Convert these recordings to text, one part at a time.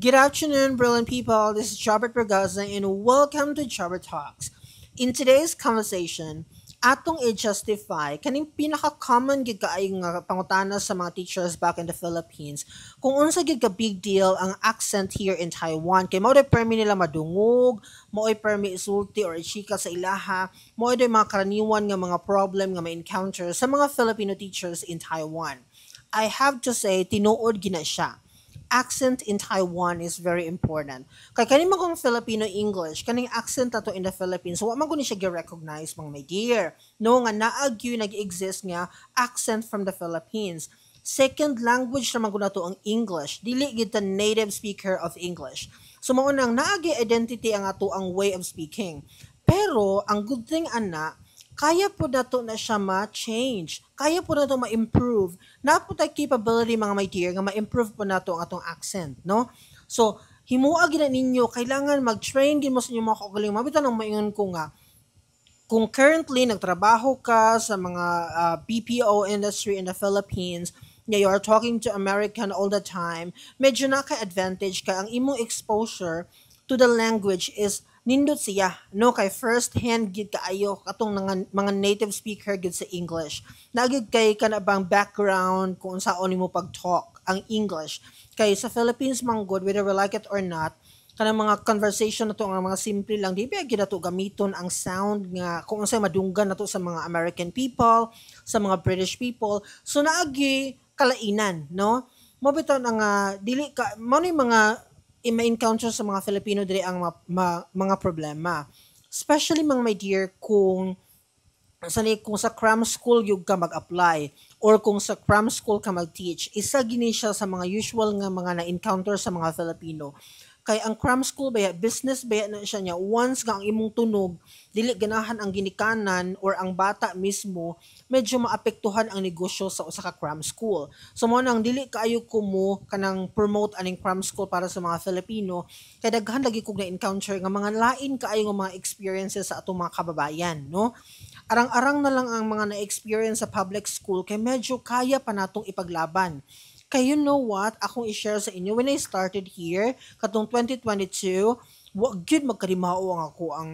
Good afternoon, brilliant people. This is Robert Bergaza, and welcome to Jobber Talks. In today's conversation, atong i-justify kaning pinaka-common gid kaayong nga pangutana sa mga teachers back in the Philippines kung unsa gid ka big deal ang accent here in Taiwan kay mao day permi nila madungog, mao ay permi isulti or chika sa ilaha, mao day mga karaniwan nga mga problem nga ma-encounter sa mga Filipino teachers in Taiwan. I have to say tinuod gina siya. Accent in Taiwan is very important. Kay kani man kung Filipino English, kaning accent ato in the Philippines, wa man guni siya gi-recognize mga my dear. No nga naagyo nag-exist nga accent from the Philippines. Second language naman guna to ang English. Dili gid ta native speaker of English. So mao nang naagi identity ang ato ang way of speaking. Pero ang good thing ana, kaya po na to na siya ma-change. Kaya po na to ma-improve. Na po tayo capability mga my dear nga ma-improve po na to ang atong accent, no? So, himuag na ninyo, kailangan mag-train din mo sa inyo mga kaugaling. Mabitan ang maingon ko nga, kung currently nagtrabaho ka sa mga BPO industry in the Philippines, nga you are talking to American all the time, medyo naka-advantage ka. Ang imong exposure to the language is nindot siya no kay first hand gid kaayo katong mga native speaker gid sa English nagid kay kana bang background kung unsaon nimo pag-talk ang English kay sa Philippines man good whether we like it or not kanang mga conversation na to nga mga simple lang di ba gid nato gamiton ang sound nga kung unsay madunggan nato sa mga American people sa mga British people so naagi kalainan no mo bitaw nga dili ka mo ni mga ma-encounter sa mga Filipino diri ang mga problema. Especially mga my dear kung sa cram school yung ka mag-apply or kung sa cram school ka mag-teach, isa gini siya sa mga usual nga mga na-encounter sa mga Filipino. Kay ang cram school baya business baya na siya niya once nga ang imong tunog dili ganahan ang ginikanan or ang bata mismo medyo maapektuhan ang negosyo sa usa ka cram school. So mo nang dili kaayo ko mo kanang promote aning cram school para sa mga Filipino kay daghan lagi kog na-encounter nga mga lain kaayo nga mga experiences sa atong mga kababayan, no? Arang-arang na lang ang mga na-experience sa public school kay medyo kaya pa natong ipaglaban. Kay you know what, akong i-share sa inyo, when I started here, katong 2022, wag gyud magkarimao ang ako ang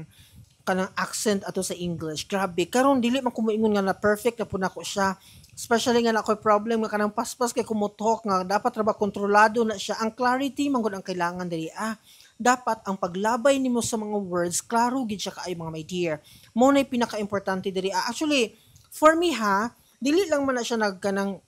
kanang accent ato sa English. Grabe, karon dili man ko moingon nga na perfect na pud nako siya. Especially nga na ako'y problem nga kanang paspas kay kumutok nga dapat ra ba kontrolado na siya. Ang clarity man gud ang kailangan diri. Dapat ang paglabay nimo sa mga words, klaro gid siya kaayo mga my dear. Mo na pinaka-importante diri. Actually, for me dili lang man na siya nagkanang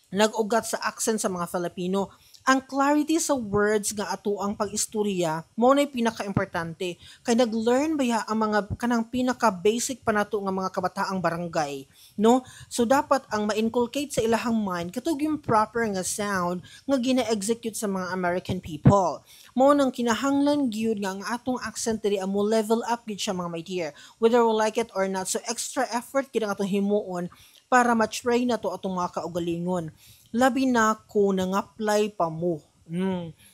nag-ugat sa accent sa mga Filipino. Ang clarity sa words nga ato ang pag-istorya mo na pinaka-importante. Kay nag-learn ba ang mga kanang pinaka-basic pa nato nga mga kabataang barangay, no? So dapat ang ma-inculcate sa ilahang mind katug yung proper nga sound nga gina-execute sa mga American people. Mo nang kinahanglan gyud nga ang atong accent diri amo level up gid siya mga my dear. Whether we like it or not. So extra effort gid ang atong himuon para ma-train na to atong mga kaugalingon. Labi na kung nang-apply pa mo.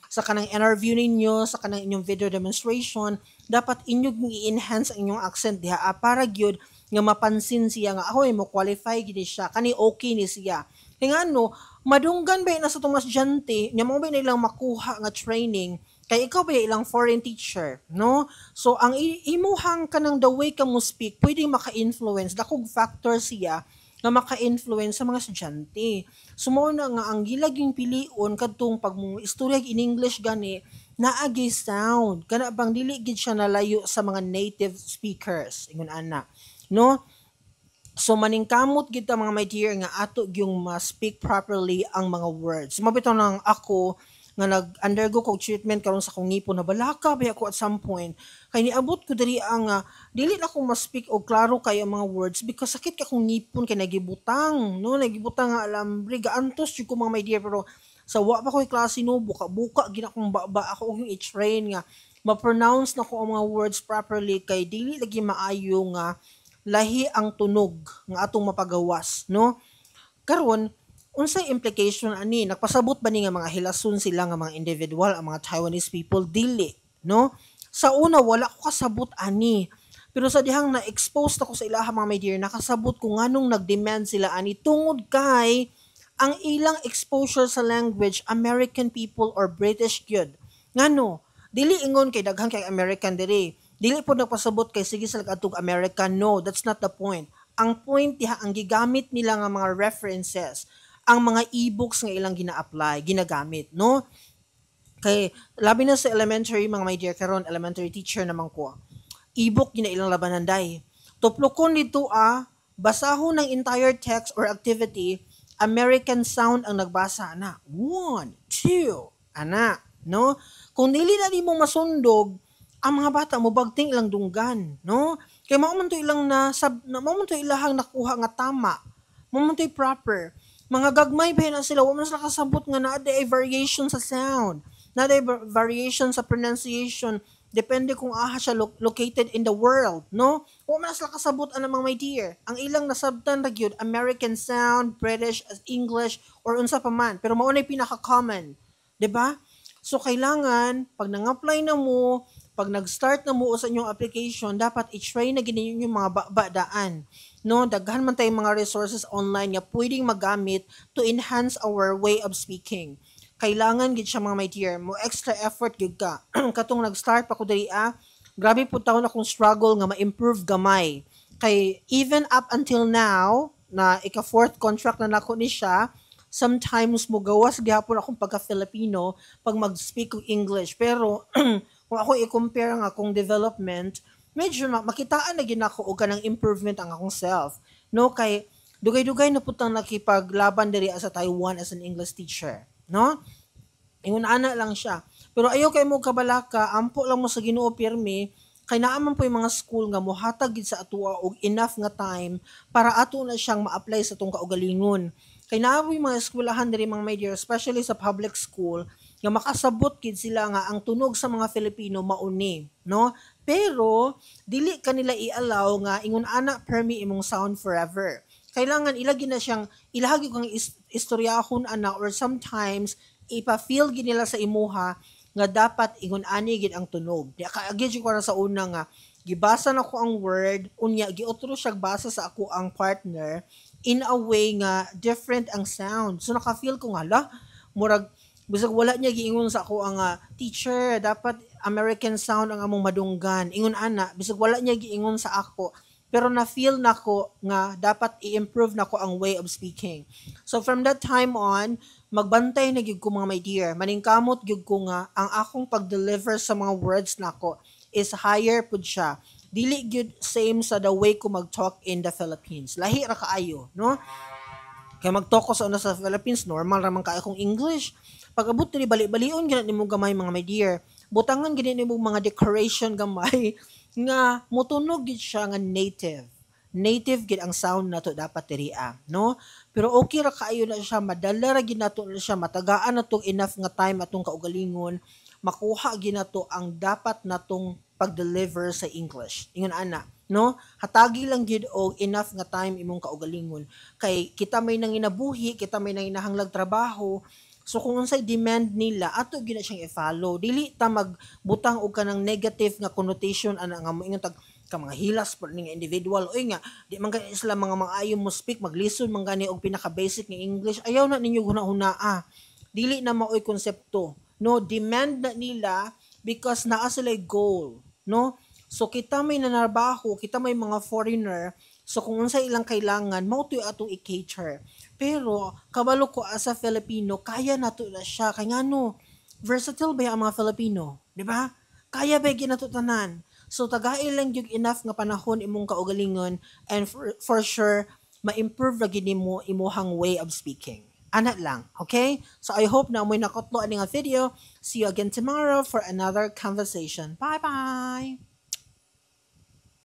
Sa kanang interview ninyo, sa kanang inyong video demonstration, dapat inyong i-enhance ang inyong accent diha para gyud nga mapansin siya nga ahoy mo qualify gid siya kani okay ni siya. Kaya nga no, madunggan ba na sa itong estudyante, nga mo ba nilang makuha nga training, kay ikaw ba ilang foreign teacher, no? So, ang imuhang kanang the way ka mo speak, pwedeng maka-influence, dakog factor siya, nga maka-influence sa mga estudyante. Sumo na nga ang gilag yung pilion kadtong pag mo istorya in English gani naagi sound kana bang dili gid siya nalayo sa mga native speakers ingon ana no. So maningkamot gid ta mga my dear nga ato gyung ma-speak properly ang mga words. Mabitaw nang ako nga nag-undergo kog treatment karon sa akong ngipon na balaka ba ako at some point kay niabot ko diri ang dili na ko ma-speak og klaro kay ang mga words because sakit ka akong ngipon kay nagibutang no nagibutang nga alambre gaantos jud ko mga my dear pero sa wa pa ko'y klase no buka-buka gina akong ba ako og i-train nga ma-pronounce na ko ang mga words properly kay dili lagi maayo nga lahi ang tunog nga atong mapagawas no karon unsay implication ani nagpasabot ba ni nga mga hilason sila nga mga individual ang mga Taiwanese people dili no sa una wala ko kasabot ani pero sa dihang na-expose ako sa ilaha mga my dear nakasabot ko nganong nag-demand sila ani tungod kay ang ilang exposure sa language American people or British gyud Ngano, dili ingon kay daghan kay American diri. Dili po nagpasabot kay sige sila atong American. No, that's not the point. Ang point diha ang gigamit nila nga mga references, ang mga e-books nga ilang gina-apply, ginagamit, no? Kay labi na sa elementary mga my dear karon elementary teacher naman ko. E-book gina ilang labanan day. Tuplokon dito basahon ng entire text or activity, American sound ang nagbasa na. 1, 2, ana, no? Kung dili na nimo masundog, ang mga bata mo bagting ilang dunggan, no? Kay mao man to ilang mao man to ilahang nakuha nga tama. Mao man to proper. Mga gagmay pa na sila, wa man sila kasabot nga naa ay variation sa sound. Naa ay variation sa pronunciation. Depende kung siya located in the world, no? Wa man sila kasabot ang mga my dear. Ang ilang nasabtan ra gyud American sound, British, English or unsa pa man. Pero mao na pinaka-common, 'di ba? So kailangan pag nang-apply na mo, pag nag-start na mo sa inyong application, dapat i-try na ginin yung mga daan. No, daghan man tayong mga resources online nga pwedeng magamit to enhance our way of speaking. Kailangan gid siya mga my dear, mo extra effort gid ka. Katong nag-start pa ko diri grabe po taon akong struggle nga ma-improve gamay. Kay even up until now, na ika-fourth contract na nako ni siya, sometimes mo gawas gihapon akong pagka-Filipino pag mag-speak og English. Pero kung ako i-compare ang akong development, medyo makitaan na gid ako og kanang improvement ang akong self. No, kay dugay-dugay na putang nakipaglaban diri sa Taiwan as an English teacher, no? Ingon ana lang siya. Pero ayaw kay mo kabalaka, ampo lang mo sa Ginoo pirmi, kay naa man po yung mga school nga mohatag gid sa atoa og enough nga time para ato na siyang ma-apply sa tong kaugalingon. Kay naa po yung mga eskwelahan diri mga my dear, especially sa public school, nga makasabot gid sila nga ang tunog sa mga Filipino mauni, no? Pero dili kanila i-allow nga ingon ana permi imong sound forever. Kailangan ilagi na siyang ilahagi kang istoryahon ana or sometimes ipa-feel gid nila sa imuha nga dapat ingon ani gid ang tunog. Di kaagid ko na sa una nga gibasa na ko ang word unya giotro siya basa sa ako ang partner in a way nga different ang sound. So naka-feel ko nga murag bisag wala niya giingon sa ako ang teacher, dapat American sound ang among madunggan. Ingon ana, bisag wala niya giingon sa ako. Pero na-feel nako nga dapat i-improve nako ang way of speaking. So from that time on, magbantay na gyud ko mga my dear. Maningkamot gyud ko nga ang akong pag-deliver sa mga words nako is higher pud siya. Dili gyud same sa the way ko mag-talk in the Philippines. Lahi ra kaayo, no? Kaya mag-talk ko sa una sa Philippines, normal ra man kaayo kong English. Pag abot diri bali-balion gid nimo gamay mga my dear. Butangan gid nimo mga decoration gamay nga motunog gid siya nga native. Native gid ang sound nato dapat diri no? Pero okay ra kaayo na siya, madala ra gid nato na siya, matagaan natong enough nga time atong kaugalingon, makuha gid nato ang dapat natong pag-deliver sa English. Ingon ana, no? Hatagi lang gid og enough nga time imong kaugalingon kay kita may nanginabuhi, kita may nanginahanglag trabaho. So kung unsay demand nila, ato gyud na siyang i-follow. Dili ta magbutang og kanang negative nga connotation ana nga moingon tag ka mga hilas pa ning individual oy nga di man gani sila mga maayo mo speak maglison man gani og pinaka basic nga English, ayaw na ninyo hunahuna dili na maoy konsepto, no? Demand na nila because naa sila goal, no? So kita may nanarbaho, kita may mga foreigner, so kung unsay ilang kailangan mao to atong i-cater. Pero kabalo ko as a Filipino, kaya nato na siya kay ngano versatile ba ang mga Filipino, di ba? Kaya ba ginato tanan? So tagay lang yung enough nga panahon imong kaugalingon and for sure ma-improve ra gid nimo imuhang way of speaking. Ana lang, okay? So I hope na amoy nakotlo ani nga video. See you again tomorrow for another conversation. Bye-bye.